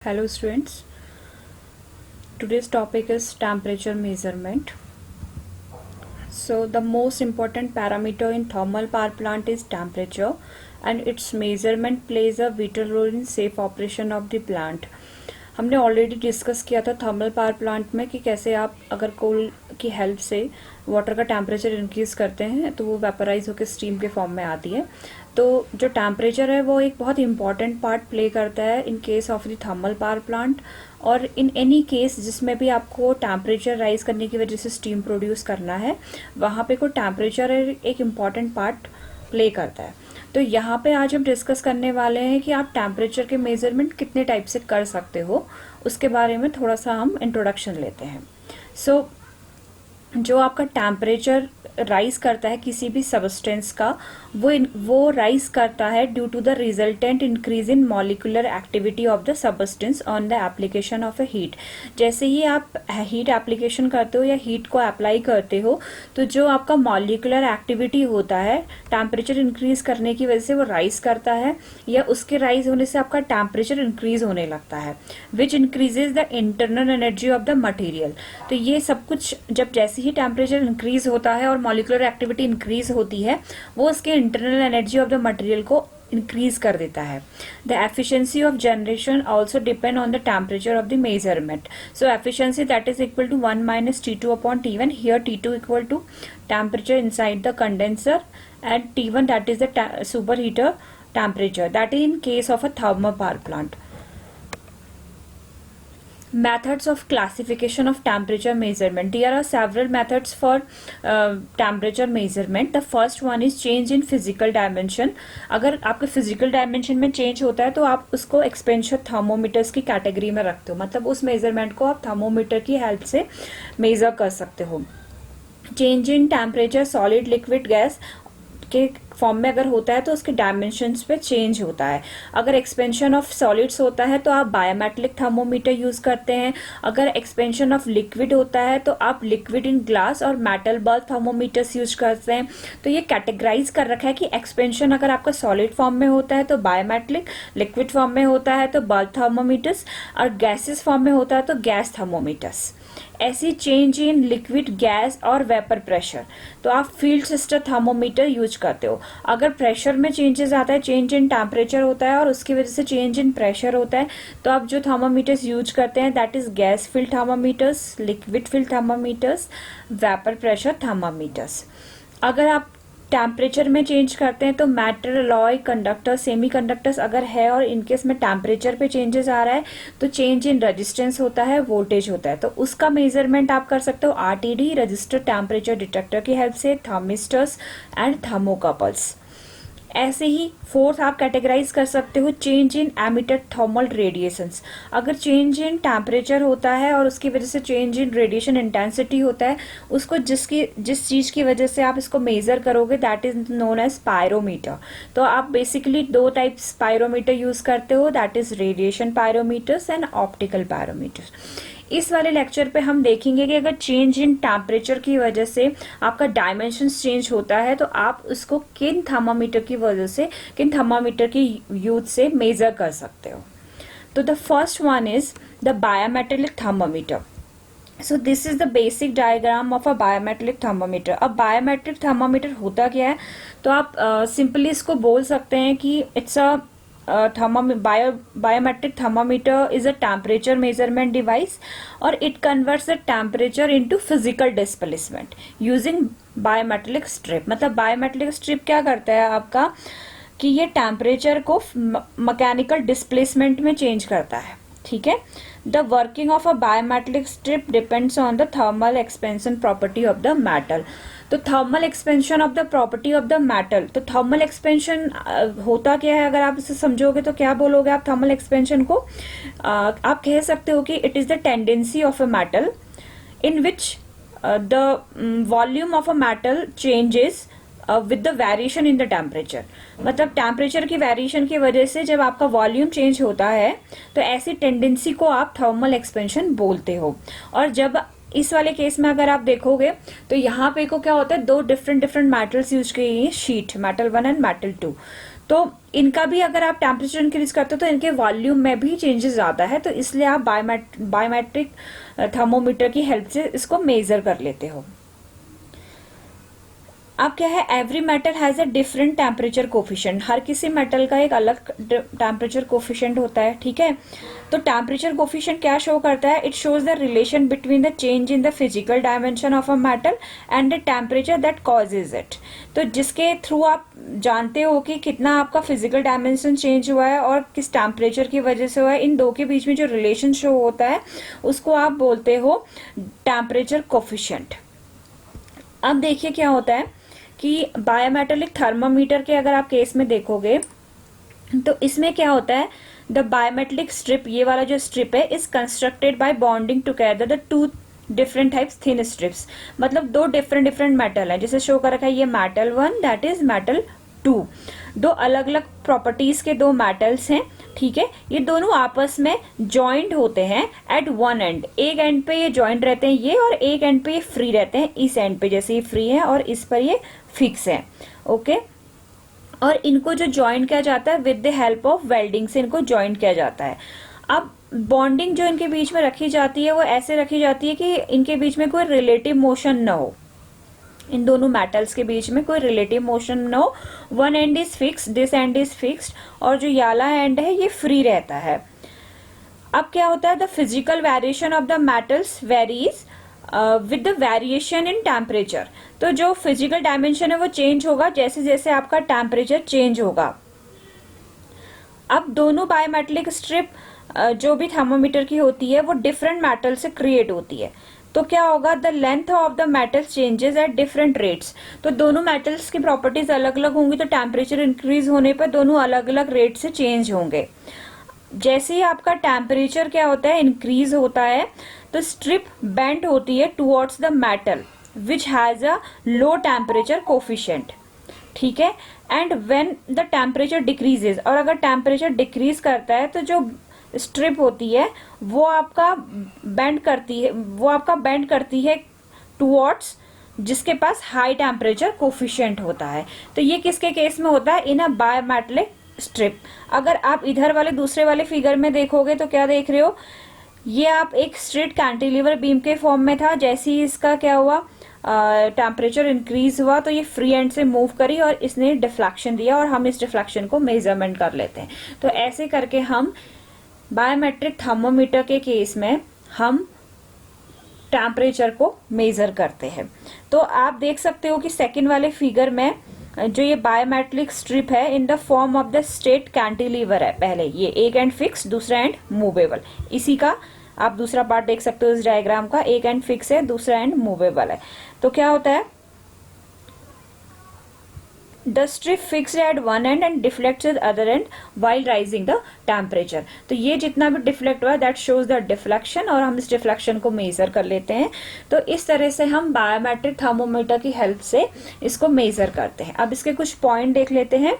Hello students, today's topic is temperature measurement. So the most important parameter in thermal power plant is temperature and its measurement plays a vital role in safe operation of the plant. हमने already discuss किया था thermal power plant में कि कैसे आप अगर कोल की help से वाटर का टेम्परेचर इंक्रीज करते हैं तो वो वेपराइज होकर स्टीम के फॉर्म में आती है। तो जो टेम्परेचर है वो एक बहुत इंपॉर्टेंट पार्ट प्ले करता है in case of the thermal power plant, और इन एनी केस जिसमें भी आपको टेम्परेचर राइज करने की वजह से स्टीम प्रोड्यूस करना है वहाँ पे कोई टेम्परेचर एक इम्पॉर्टेंट पार्ट प्ले करता है। तो यहाँ पे आज हम डिस्कस करने वाले हैं कि आप टेम्परेचर के मेजरमेंट कितने टाइप से कर सकते हो, उसके बारे में थोड़ा सा हम इंट्रोडक्शन लेते हैं। जो आपका टेम्परेचर राइज करता है किसी भी सबस्टेंस का, वो राइज करता है due to the resultant increase in molecular activity of the substance on the application of a heat. जैसे ही आप हीट एप्लीकेशन करते हो या हीट को अप्लाई करते हो तो जो आपका मॉलिक्यूलर एक्टिविटी होता है टेम्परेचर इंक्रीज करने की वजह से वो राइज करता है, या उसके राइज होने से आपका टेम्परेचर इंक्रीज होने लगता है, विच increases the internal energy of the material. तो ये सब कुछ जब जैसे ही टेम्परेचर इंक्रीज होता है और मॉलिक्यूलर एक्टिविटी इंक्रीज होती है वो उसके internal energy of the material को इंक्रीज कर देता है। The efficiency of generation also depend on the temperature of the measurement. So efficiency that is equal to 1 - T2 upon T1. Here T2 equal to temperature inside the condenser and T1 that is the superheater temperature, that is in case of a thermal power plant. Methods of classification of temperature measurement. There are several methods for temperature measurement. The first one is change in physical dimension. अगर आपके physical dimension में change होता है तो आप उसको expansion thermometers की category में रखते हो, मतलब उस measurement को आप thermometer की हेल्प से measure कर सकते हो। Change in temperature solid liquid gas के फॉर्म में अगर होता है तो उसके डायमेंशंस पे चेंज होता है। अगर एक्सपेंशन ऑफ सॉलिड्स होता है तो आप बायोमेट्रिक थर्मोमीटर यूज करते हैं। अगर एक्सपेंशन ऑफ लिक्विड होता है तो आप लिक्विड इन ग्लास और मेटल बल्ब थर्मोमीटर्स यूज करते हैं। तो ये कैटेगराइज कर रखा है कि एक्सपेंशन अगर आपका सॉलिड फॉर्म में होता है तो बायोमेट्रिक, लिक्विड फॉर्म में होता है तो बल्ब थर्मोमीटर्स, और गैसेस फॉर्म में होता है तो गैस थर्मोमीटर्स। ऐसी चेंज इन लिक्विड, गैस और वेपर प्रेशर तो आप फील्ड सिस्टम थर्मोमीटर यूज करते हो। अगर प्रेशर में चेंजेस आता है, चेंज इन टेम्परेचर होता है और उसकी वजह से चेंज इन प्रेशर होता है, तो आप जो थर्मोमीटर्स यूज करते हैं that is gas field thermometers, liquid field thermometers, vapour pressure thermometers. अगर आप टेम्परेचर में चेंज करते हैं तो metal, alloy, conductor, semi conductors अगर है और इनकेस में टेम्परेचर पे चेंजेस आ रहा है तो चेंज इन रेजिस्टेंस होता है, वोल्टेज होता है, तो उसका मेजरमेंट आप कर सकते हो आरटीडी, रजिस्टर टेम्परेचर डिटेक्टर की हेल्प से, थर्मिस्टर्स एंड थर्मोकपल्स। ऐसे ही फोर्थ आप कैटेगराइज कर सकते हो change in emitted thermal radiations. अगर चेंज इन टेम्परेचर होता है और उसकी वजह से चेंज इन रेडिएशन इंटेंसिटी होता है, उसको जिस चीज की वजह से आप इसको मेजर करोगे that is known as pyrometer. तो आप बेसिकली दो टाइप्स पायरोमीटर यूज करते हो, that is radiation pyrometers and optical pyrometers. इस वाले लेक्चर पे हम देखेंगे कि अगर चेंज इन टेम्परेचर की वजह से आपका डायमेंशंस चेंज होता है तो आप उसको किन थर्मामीटर की वजह से, किन थर्मामीटर की यूज से मेजर कर सकते हो। तो the first one is the biometric thermometer. So this is the basic diagram of a biometric thermometer. अब बायोमेट्रिक थर्मामीटर होता क्या है, तो आप सिंपली इसको बोल सकते हैं कि it's a biometric thermometer is a temperature measurement device or it converts the temperature into physical displacement using biometric strip। मतलब biometric strip क्या करता है आपका कि ये टेम्परेचर को मैकेनिकल डिस्प्लेसमेंट में चेंज करता है, ठीक है। The working of a biometric strip depends on the thermal expansion property of the metal. तो thermal expansion of the property of the metal, तो थर्मल एक्सपेंशन होता क्या है, अगर आप इसे समझोगे तो क्या बोलोगे आप थर्मल एक्सपेंशन को? आप कह सकते हो कि it is the tendency of a metal in which the volume of a metal changes with the variation in the temperature. मतलब टेम्परेचर की वेरिएशन की वजह से जब आपका वॉल्यूम चेंज होता है तो ऐसी टेंडेंसी को आप थर्मल एक्सपेंशन बोलते हो। और जब इस वाले केस में अगर आप देखोगे तो यहाँ पे को क्या होता है, दो डिफरेंट मेटल्स यूज की गई हैं, शीट मेटल 1 एंड मेटल 2। तो इनका भी अगर आप टेम्परेचर इंक्रीज करते हो तो इनके वॉल्यूम में भी चेंजेस आता है, तो इसलिए आप बायोमेट्रिक थर्मोमीटर की हेल्प से इसको मेजर कर लेते हो। अब क्या है, every metal has a different temperature coefficient, हर किसी मेटल का एक अलग टेम्परेचर कोफिशिएंट होता है, ठीक है। तो टेम्परेचर कोफिशिएंट क्या शो करता है, it shows the relation between the change in the physical dimension of a metal and the temperature that causes it. तो जिसके थ्रू आप जानते हो कि कितना आपका फिजिकल डायमेंशन चेंज हुआ है और किस टेम्परेचर की वजह से हुआ है, इन दो के बीच में जो रिलेशन शो होता है उसको आप बोलते हो टेम्परेचर कोफिशिएंट। अब देखिए क्या होता है कि बायोमेटेलिक थर्मामीटर के अगर आप केस में देखोगे तो इसमें क्या होता है, द बायोमेटेलिक स्ट्रिप, ये वाला जो स्ट्रिप है, is constructed by bonding together the two different types thin strips, मतलब दो डिफरेंट मेटल है, जैसे शो कर रखा है ये मेटल 1 दैट इज मेटल 2, दो अलग अलग प्रॉपर्टीज के दो मेटल्स हैं, ठीक है। ये दोनों आपस में जॉइंट होते हैं एट वन एंड, एक एंड पे ये जॉइंट रहते हैं ये, और एक एंड पे ये फ्री रहते हैं, इस एंड पे जैसे ये फ्री है और इस पर ये फिक्स है, ओके। और इनको जो जॉइंट किया जाता है with the help of welding से इनको जॉइंट किया जाता है। अब बॉन्डिंग जो इनके बीच में रखी जाती है वो ऐसे रखी जाती है कि इनके बीच में कोई रिलेटिव मोशन न हो, इन दोनों मेटल्स के बीच में कोई रिलेटिव मोशन न हो। One and is fix, this and is fixed, और जो याला एंड है ये फ्री रहता है। अब क्या होता है, the physical variation of the metals varies with the variation in temperature, तो जो फिजिकल डायमेंशन है वो चेंज होगा जैसे जैसे आपका टेम्परेचर चेंज होगा। अब दोनों बायोमेटेलिक स्ट्रिप जो भी थर्मोमीटर की होती है वो डिफरेंट मेटल से क्रिएट होती है, तो क्या होगा, the length of the metal changes at different rates, तो दोनों मेटल्स की प्रॉपर्टीज अलग अलग होंगी, तो टेम्परेचर इंक्रीज होने पर दोनों अलग अलग रेट से चेंज होंगे। जैसे ही आपका टेम्परेचर क्या होता है, इंक्रीज होता है, तो स्ट्रिप बेंड होती है towards the metal which has a low temperature coefficient, ठीक है। And when the temperature decreases, और अगर टेम्परेचर डिक्रीज करता है तो जो स्ट्रिप होती है वो आपका बेंड करती है टुवर्ड्स जिसके पास हाई टेम्परेचर कोफिशिएंट होता है। तो ये किसके केस में होता है, इन अ बायोमेटेलिक स्ट्रिप। अगर आप इधर वाले दूसरे वाले फिगर में देखोगे तो क्या देख रहे हो, ये आप एक स्ट्रेट कैंटिलीवर बीम के फॉर्म में था, जैसे ही इसका क्या हुआ टेम्परेचर इंक्रीज हुआ तो ये फ्री एंड से मूव करी और इसने डिफ्लेक्शन दिया, और हम इस डिफ्लेक्शन को मेजरमेंट कर लेते हैं। तो ऐसे करके हम बायोमेट्रिक थर्मोमीटर के केस में हम टेम्परेचर को मेजर करते हैं। तो आप देख सकते हो कि सेकंड वाले फिगर में जो ये बायोमेट्रिक स्ट्रिप है in the form of the straight cantilever है, पहले ये एक एंड फिक्स दूसरा एंड मूवेबल, इसी का आप दूसरा पार्ट देख सकते हो इस डायग्राम का, एक एंड फिक्स है दूसरा एंड मूवेबल है। तो क्या होता है, the strip fixed at one and and deflects eight other and while rising the temperature, तो ये जितना भी डिफ्लेक्ट हुआ दैट शोज द डिफ्लेक्शन, और हम इस डिफ्लेक्शन को मेजर कर लेते हैं। तो इस तरह से हम बायोमेट्रिक थर्मोमीटर की हेल्प से इसको मेजर करते हैं। अब इसके कुछ पॉइंट देख लेते हैं,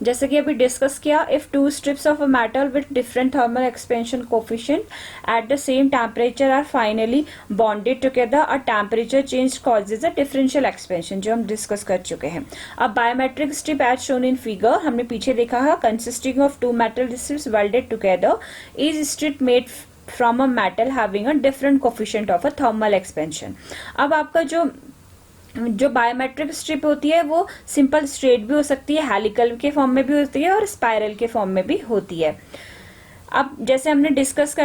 जैसे कि अभी डिस्कस किया, if two strips of a metal with different thermal expansion coefficient at the same temperature are finally bonded together, a temperature change causes a differential expansion, जो हम डिस्कस कर चुके हैं। अब biometric strip as shown in figure हमने पीछे देखा है, consisting of two metal strips welded together is strip made from a metal having a different coefficient of a thermal expansion। अब आपका जो बायोमेट्रिक स्ट्रिप होती है वो सिंपल स्ट्रेट भी हो सकती है, हेलिकल के फॉर्म में भी होती है और स्पाइरल के फॉर्म में भी होती है। अब जैसे हमने डिस्कस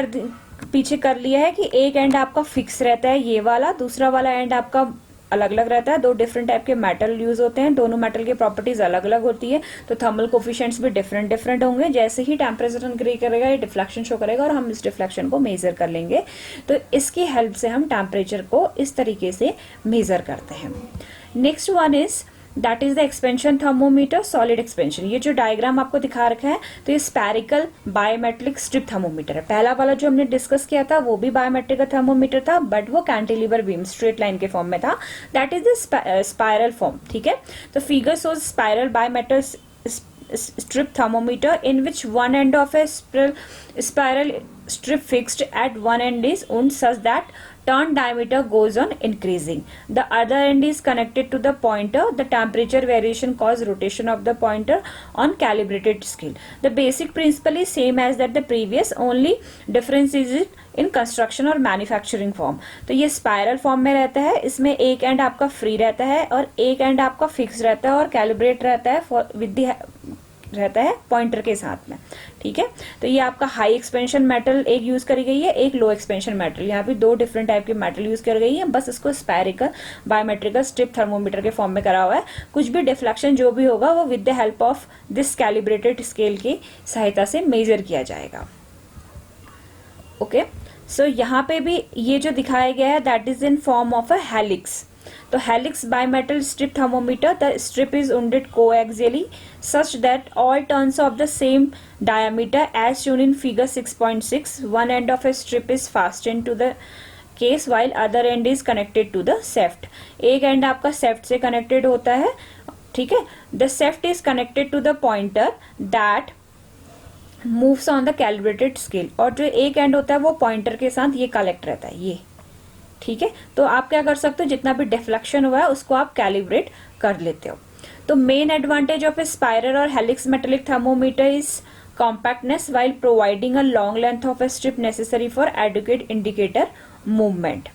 पीछे कर लिया है कि एक एंड आपका फिक्स रहता है ये वाला, दूसरा वाला एंड आपका अलग अलग रहता है, दो डिफरेंट टाइप के मेटल यूज होते हैं, दोनों मेटल की प्रॉपर्टीज अलग अलग होती है, तो थर्मल कोफिशिएंट्स भी डिफरेंट होंगे। जैसे ही टेम्परेचर इंक्रीज करेगा ये डिफ्लेक्शन शो करेगा और हम इस डिफ्लेक्शन को मेजर कर लेंगे। तो इसकी हेल्प से हम टेम्परेचर को इस तरीके से मेजर करते हैं। Next one is that is the expansion thermometer, solid expansion. ये जो डायग्राम आपको दिखा रखा है तो ये स्पेरिकल बायोमेट्रिक स्ट्रिप थर्मोमीटर है। पहला वाला जो हमने डिस्कस किया था वो भी बायोमेट्रिक का थर्मोमीटर था, बट वो कैंटिलीवर बीम स्ट्रेट लाइन के फॉर्म में था, that is the spiral form, ठीक है। तो figure shows spiral biometric strip thermometer in which one end of a spiral strip fixed at one end is wound such that turn diameter goes on increasing. The other end is connected to the pointer. The temperature variation cause rotation of the pointer on calibrated scale. The basic principle is same as that the previous, only difference is in construction और manufacturing form. तो ये spiral form में रहता है, इसमें एक and आपका free रहता है और एक एंड आपका फिक्स रहता है और कैलिब्रेट रहता है विद रहता है पॉइंटर के साथ में. ठीक है, तो ये आपका हाई एक्सपेंशन मेटल एक यूज करी गई है, एक लो एक्सपेंशन मेटल. यहाँ पे दो डिफरेंट टाइप के मेटल यूज कर गई है, बस इसको स्पायरिकल बायोमेट्रिकल स्ट्रिप थर्मोमीटर के फॉर्म में करा हुआ है. कुछ भी डिफ्लेक्शन जो भी होगा वो with the help of this calibrated scale की सहायता से मेजर किया जाएगा. ओके, सो यहाँ पे भी ये जो दिखाया गया है that is in form of a helix. तो helix biometal strip thermometer, the strip is wounded coaxially such that all turns of the same diameter as shown in figure 6.6. One end of a strip is fastened to the case while other end is connected to the shaft. एक and आपका shaft से connected होता है. ठीक है, the shaft is connected to the pointer that moves on the calibrated scale. और जो एक एंड होता है वो पॉइंटर के साथ ये कलेक्ट रहता है ये. ठीक है, तो आप क्या कर सकते हो, जितना भी डिफ्लेक्शन हुआ है उसको आप कैलिब्रेट कर लेते हो. तो main advantage of a spiral or helix metallic thermometer is compactness while providing a long length of a strip necessary for adequate indicator movement.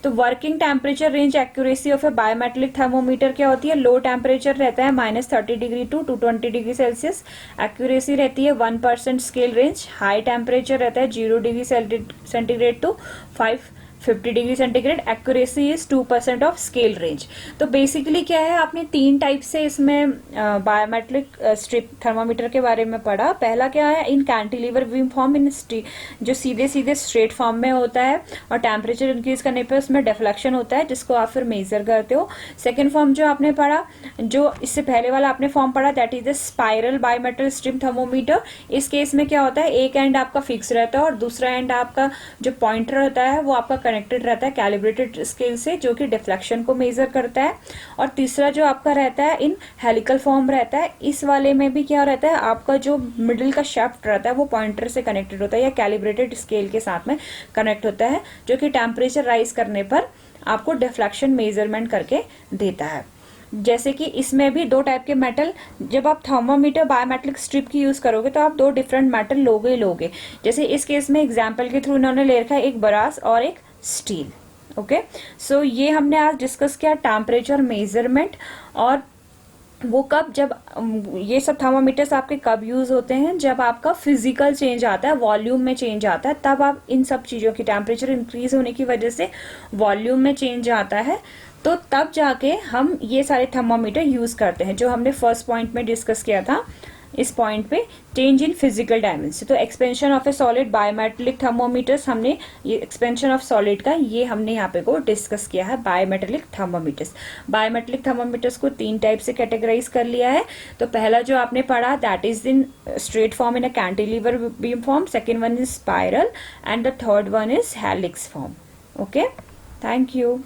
तो working temperature range accuracy of a biometric thermometer क्या होती है, low temperature रहता है -30 to 220 degree Celsius. Accuracy रहती है 1% scale range. High temperature रहता है 0 degree centigrade to 550 degree centigrade. Accuracy is 2% of scale range. तो बेसिकली क्या है, आपने तीन टाइप से इसमें बायोमेट्रिक स्ट्रिप थर्मोमीटर के बारे में पढ़ा. पहला क्या है, इन कैंटिलीवर बीम फॉर्म, इन जो सीधे सीधे स्ट्रेट फॉर्म में होता है और टेम्परेचर इंक्रीज करने पे उसमें डिफ्लेक्शन होता है जिसको आप फिर मेजर करते हो. सेकेंड फॉर्म जो आपने पढ़ा, जो इससे पहले वाला आपने फॉर्म पढ़ा, that is the spiral biometric strip thermometer. इस केस में क्या होता है, एक एंड आपका फिक्स रहता है और दूसरा एंड आपका जो पॉइंटर होता है वो आपका कनेक्टेड रहता है कैलिब्रेटेड स्केल से, जो कि डिफ्लेक्शन को मेजर करता है. और तीसरा जो आपका रहता है इन हेलिकल फॉर्म रहता है. इस वाले में भी क्या रहता है, आपका जो मिडिल का शाफ्ट रहता है वो पॉइंटर से कनेक्टेड होता है या कैलिब्रेटेड स्केल के साथ में कनेक्ट होता है, जो कि टेम्परेचर राइज करने पर आपको डिफ्लेक्शन मेजरमेंट करके देता है. जैसे कि इसमें भी दो टाइप के मेटल, जब आप थर्मोमीटर बायोमेट्रिक स्ट्रिप की यूज करोगे तो आप दो डिफरेंट मेटल लोगे. जैसे इस केस में एग्जांपल के थ्रू इन्होंने ले रखा है एक ब्रास और एक स्टील. ओके, सो ये हमने आज डिस्कस किया टेम्परेचर मेजरमेंट. और वो कब, जब ये सब थर्मोमीटर्स आपके कब यूज होते हैं, जब आपका फिजिकल चेंज आता है, वॉल्यूम में चेंज आता है, तब आप इन सब चीजों की, टेम्परेचर इंक्रीज होने की वजह से वॉल्यूम में चेंज आता है, तो तब जाके हम ये सारे थर्मोमीटर यूज करते हैं, जो हमने फर्स्ट पॉइंट में डिस्कस किया था. इस पॉइंट पे चेंज इन फिजिकल डायमेंशन. तो expansion of A solid biometric thermometers, हमने ये एक्सपेंशन ऑफ सॉलिड का ये हमने यहाँ पे को डिस्कस किया है. बायोमेट्रिक थर्मोमीटर्स, बायोमेट्रिक थर्मोमीटर्स को तीन टाइप से कैटेगराइज कर लिया है. तो पहला जो आपने पढ़ा that is in straight form in a cantilever beam form, second one is spiral and the third one is helix form. Okay, thank you.